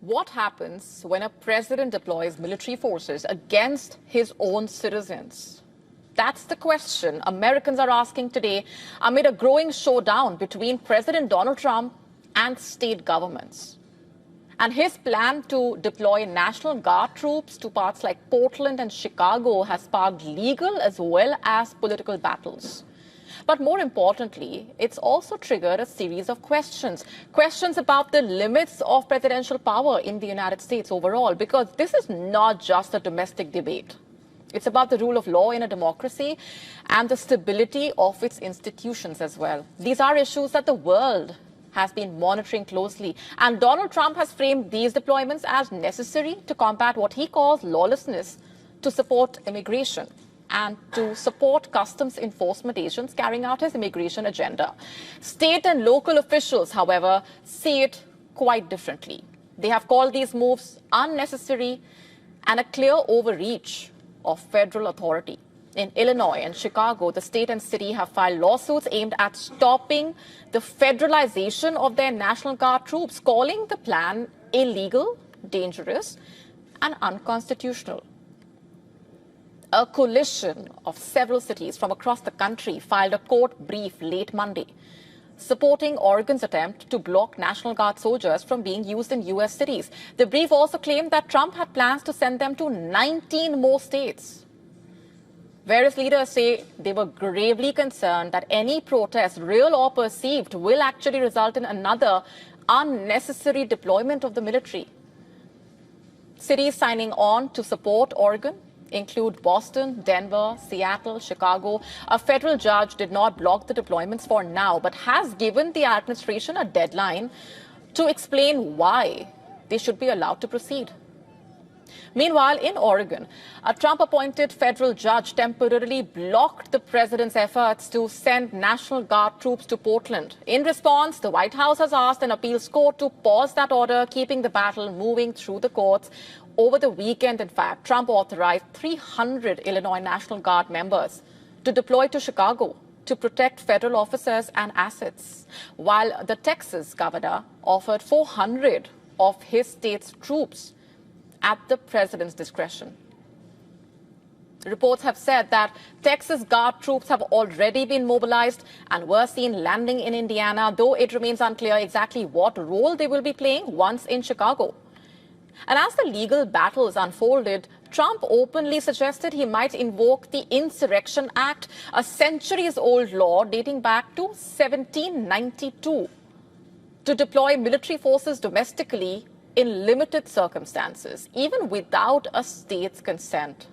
What happens when a president deploys military forces against his own citizens? That's the question Americans are asking today amid a growing showdown between President Donald Trump and state governments. And his plan to deploy National Guard troops to parts like Portland and Chicago has sparked legal as well as political battles. But more importantly, it's also triggered a series of questions. Questions about the limits of presidential power in the United States overall, because this is not just a domestic debate. It's about the rule of law in a democracy and the stability of its institutions as well. These are issues that the world has been monitoring closely. And Donald Trump has framed these deployments as necessary to combat what he calls lawlessness, to support immigration, and to support customs enforcement agents carrying out his immigration agenda. State and local officials, however, see it quite differently. They have called these moves unnecessary and a clear overreach of federal authority. In Illinois and Chicago, the state and city have filed lawsuits aimed at stopping the federalization of their National Guard troops, calling the plan illegal, dangerous, and unconstitutional. A coalition of several cities from across the country filed a court brief late Monday, supporting Oregon's attempt to block National Guard soldiers from being used in U.S. cities. The brief also claimed that Trump had plans to send them to 19 more states. Various leaders say they were gravely concerned that any protest, real or perceived, will actually result in another unnecessary deployment of the military. Cities signing on to support Oregon include Boston, Denver, Seattle, Chicago. A federal judge did not block the deployments for now, but has given the administration a deadline to explain why they should be allowed to proceed. Meanwhile, in Oregon, a Trump-appointed federal judge temporarily blocked the president's efforts to send National Guard troops to Portland. In response, the White House has asked an appeals court to pause that order, keeping the battle moving through the courts. Over the weekend, in fact, Trump authorized 300 Illinois National Guard members to deploy to Chicago to protect federal officers and assets, while the Texas governor offered 400 of his state's troops at the president's discretion. Reports have said that Texas Guard troops have already been mobilized and were seen landing in Indiana, though it remains unclear exactly what role they will be playing once in Chicago. And as the legal battles unfolded, Trump openly suggested he might invoke the Insurrection Act, a centuries-old law dating back to 1792, to deploy military forces domestically in limited circumstances, even without a state's consent.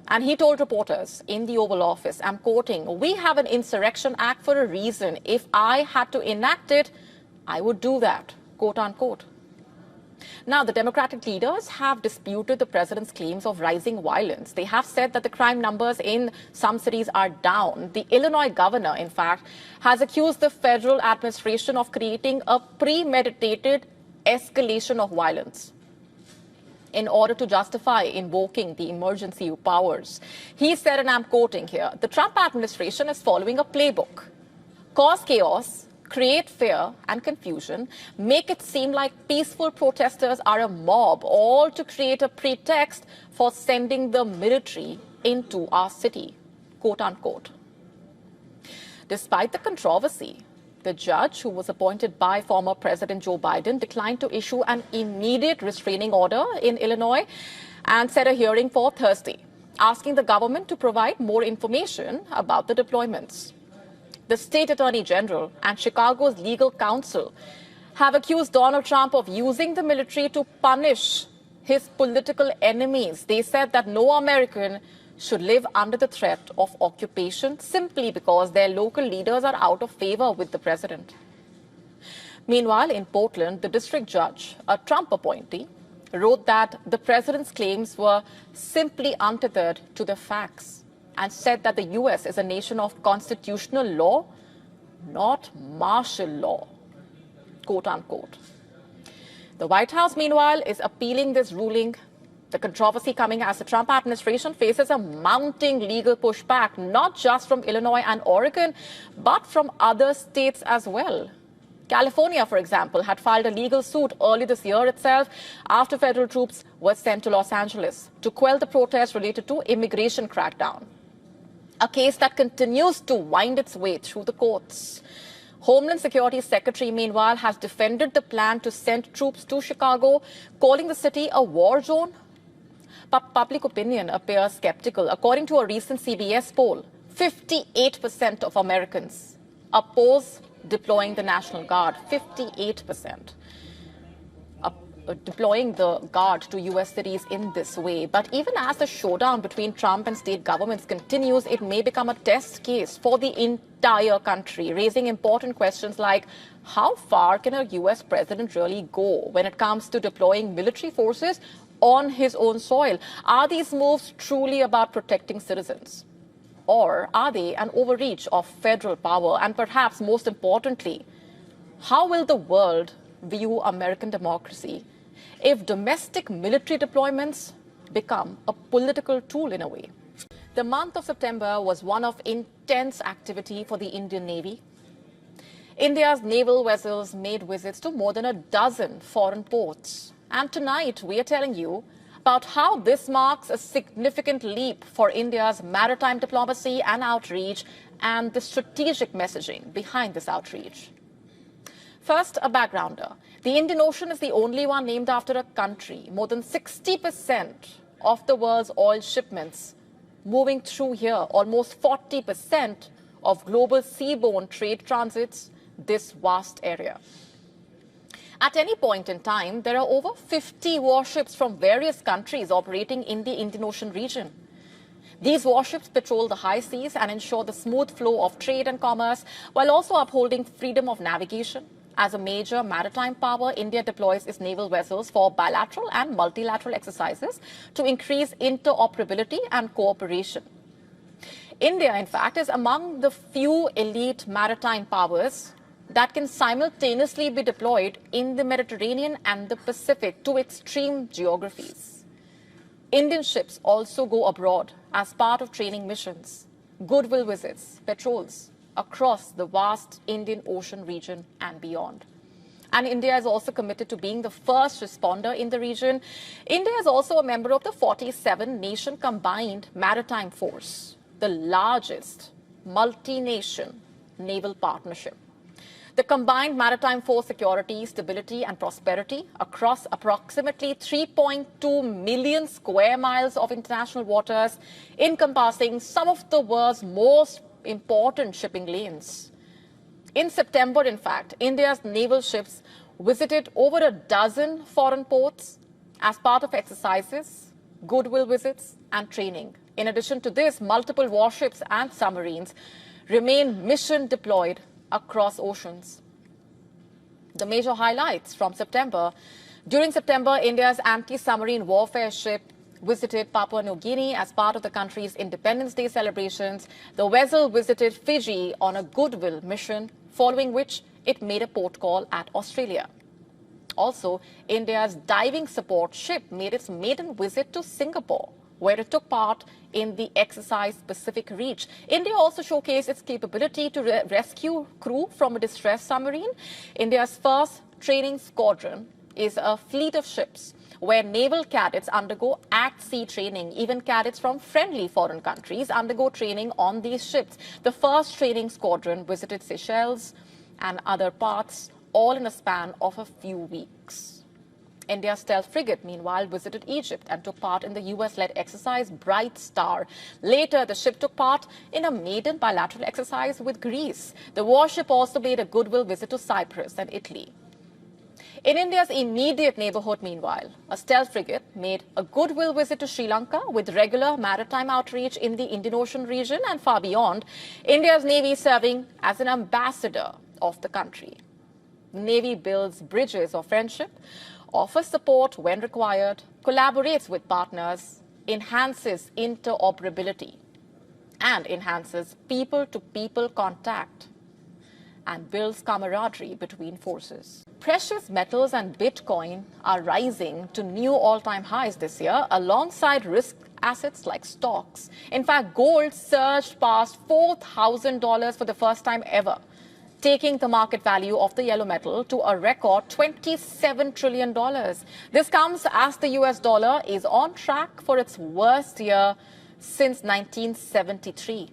And he told reporters in the Oval Office, I'm quoting, "We have an Insurrection Act for a reason. If I had to enact it, I would do that," quote unquote. Now, the Democratic leaders have disputed the president's claims of rising violence. They have said that the crime numbers in some cities are down. The Illinois governor, in fact, has accused the federal administration of creating a premeditated escalation of violence in order to justify invoking the emergency powers. He said, and I'm quoting here, "The Trump administration is following a playbook. Cause chaos, create fear and confusion, make it seem like peaceful protesters are a mob, all to create a pretext for sending the military into our city," quote unquote. Despite the controversy, the judge, who was appointed by former President Joe Biden, declined to issue an immediate restraining order in Illinois and set a hearing for Thursday, asking the government to provide more information about the deployments. The state attorney general and Chicago's legal counsel have accused Donald Trump of using the military to punish his political enemies. They said that no American should live under the threat of occupation simply because their local leaders are out of favor with the president. Meanwhile, in Portland, the district judge, a Trump appointee, wrote that the president's claims were simply untethered to the facts and said that the U.S. is a nation of constitutional law, not martial law, quote unquote. The White House, meanwhile, is appealing this ruling. The controversy coming as the Trump administration faces a mounting legal pushback, not just from Illinois and Oregon, but from other states as well. California, for example, had filed a legal suit early this year itself after federal troops were sent to Los Angeles to quell the protests related to immigration crackdown. A case that continues to wind its way through the courts. Homeland Security Secretary, meanwhile, has defended the plan to send troops to Chicago, calling the city a war zone. But public opinion appears skeptical. According to a recent CBS poll, 58% of Americans oppose deploying the National Guard. 58%. Deploying the Guard to U.S. cities in this way. But even as the showdown between Trump and state governments continues, it may become a test case for the entire country, raising important questions like how far can a U.S. president really go when it comes to deploying military forces on his own soil? Are these moves truly about protecting citizens? Or are they an overreach of federal power? And perhaps most importantly, how will the world view American democracy if domestic military deployments become a political tool in a way? The month of September was one of intense activity for the Indian Navy. India's naval vessels made visits to more than a dozen foreign ports. And tonight we are telling you about how this marks a significant leap for India's maritime diplomacy and outreach and the strategic messaging behind this outreach. First, a backgrounder. The Indian Ocean is the only one named after a country. More than 60% of the world's oil shipments moving through here, almost 40% of global seaborne trade transits this vast area. At any point in time, there are over 50 warships from various countries operating in the Indian Ocean region. These warships patrol the high seas and ensure the smooth flow of trade and commerce, while also upholding freedom of navigation. As a major maritime power, India deploys its naval vessels for bilateral and multilateral exercises to increase interoperability and cooperation. India, in fact, is among the few elite maritime powers that can simultaneously be deployed in the Mediterranean and the Pacific to extreme geographies. Indian ships also go abroad as part of training missions, goodwill visits, patrols across the vast Indian Ocean region and beyond. And India is also committed to being the first responder in the region. India is also a member of the 47-nation combined maritime force, the largest multi-nation naval partnership. The combined maritime force security, stability and prosperity across approximately 3.2 million square miles of international waters, encompassing some of the world's most important shipping lanes. In September, in fact, India's naval ships visited over a dozen foreign ports as part of exercises, goodwill visits and training. In addition to this, multiple warships and submarines remain mission deployed across oceans. The major highlights from September. During September, India's anti-submarine warfare ship visited Papua New Guinea as part of the country's Independence Day celebrations. The vessel visited Fiji on a goodwill mission, following which it made a port call at Australia. Also, India's diving support ship made its maiden visit to Singapore, where it took part in the exercise Pacific Reach. India also showcased its capability to rescue crew from a distressed submarine. India's first training squadron is a fleet of ships where naval cadets undergo at-sea training. Even cadets from friendly foreign countries undergo training on these ships. The first training squadron visited Seychelles and other parts, all in a span of a few weeks. India's stealth frigate, meanwhile, visited Egypt and took part in the US-led exercise Bright Star. Later, the ship took part in a maiden bilateral exercise with Greece. The warship also made a goodwill visit to Cyprus and Italy. In India's immediate neighborhood, meanwhile, a stealth frigate made a goodwill visit to Sri Lanka with regular maritime outreach in the Indian Ocean region and far beyond. India's Navy serving as an ambassador of the country. The Navy builds bridges of friendship, offers support when required, collaborates with partners, enhances interoperability, and enhances people-to-people contact, and builds camaraderie between forces. Precious metals and Bitcoin are rising to new all-time highs this year, alongside risk assets like stocks. In fact, gold surged past $4,000 for the first time ever. taking the market value of the yellow metal to a record $27 trillion. This comes as the US dollar is on track for its worst year since 1973,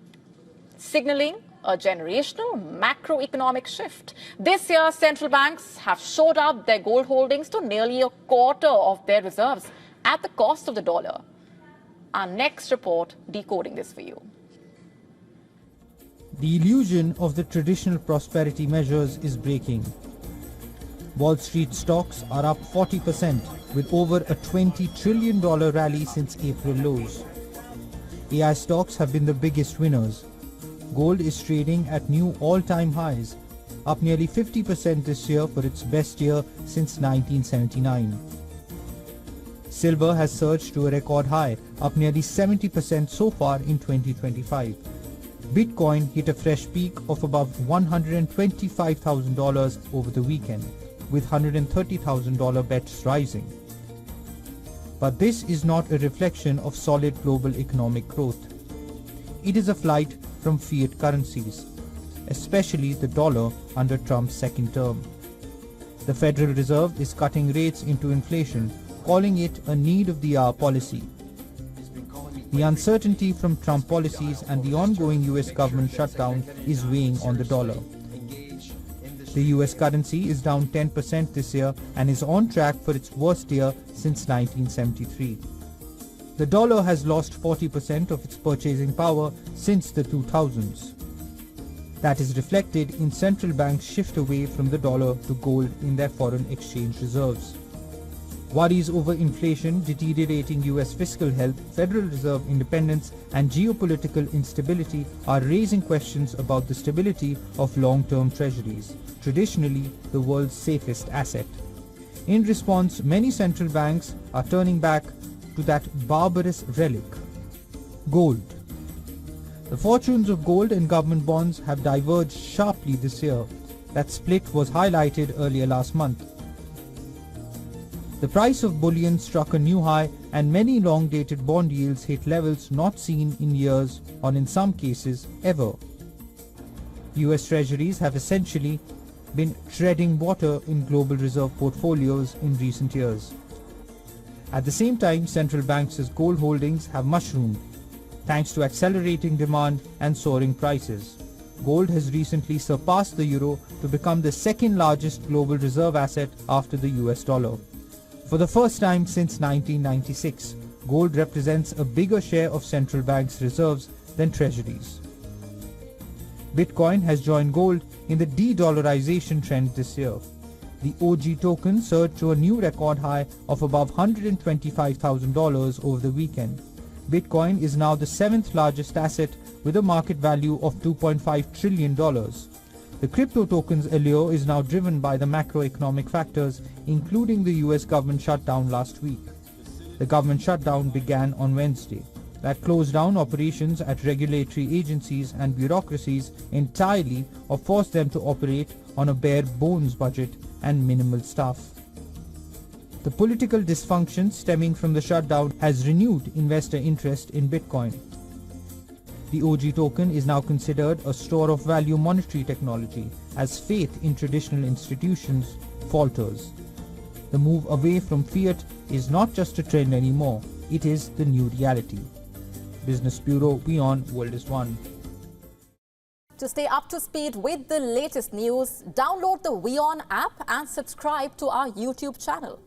signaling a generational macroeconomic shift. This year, central banks have shored up their gold holdings to nearly a quarter of their reserves at the cost of the dollar. Our next report decoding this for you. The illusion of the traditional prosperity measures is breaking. Wall Street stocks are up 40% with over a $20 trillion rally since April lows. AI stocks have been the biggest winners. Gold is trading at new all-time highs, up nearly 50% this year for its best year since 1979. Silver has surged to a record high, up nearly 70% so far in 2025. Bitcoin hit a fresh peak of above $125,000 over the weekend, with $130,000 bets rising. But this is not a reflection of solid global economic growth. It is a flight from fiat currencies, especially the dollar under Trump's second term. The Federal Reserve is cutting rates into inflation, calling it a need-of-the-hour policy. The uncertainty from Trump policies and the ongoing US government shutdown is weighing on the dollar. The US currency is down 10% this year and is on track for its worst year since 1973. The dollar has lost 40% of its purchasing power since the 2000s. That is reflected in central banks' shift away from the dollar to gold in their foreign exchange reserves. Worries over inflation, deteriorating US fiscal health, Federal Reserve independence and geopolitical instability are raising questions about the stability of long-term treasuries, traditionally the world's safest asset. In response, many central banks are turning back to that barbarous relic, gold. The fortunes of gold and government bonds have diverged sharply this year. That split was highlighted earlier last month. The price of bullion struck a new high and many long-dated bond yields hit levels not seen in years or in some cases ever. US Treasuries have essentially been treading water in global reserve portfolios in recent years. At the same time, central banks' gold holdings have mushroomed thanks to accelerating demand and soaring prices. Gold has recently surpassed the euro to become the second largest global reserve asset after the US dollar. For the first time since 1996, gold represents a bigger share of central banks' reserves than treasuries. Bitcoin has joined gold in the de-dollarization trend this year. The OG token surged to a new record high of above $125,000 over the weekend. Bitcoin is now the 7th largest asset with a market value of $2.5 trillion. The crypto token's allure is now driven by the macroeconomic factors, including the US government shutdown last week. The government shutdown began on Wednesday. That closed down operations at regulatory agencies and bureaucracies entirely or forced them to operate on a bare bones budget and minimal staff. The political dysfunction stemming from the shutdown has renewed investor interest in Bitcoin. The OG token is now considered a store of value monetary technology as faith in traditional institutions falters. The move away from fiat is not just a trend anymore, it is the new reality. Business Bureau, WION World is One. To stay up to speed with the latest news, download the WION app and subscribe to our YouTube channel.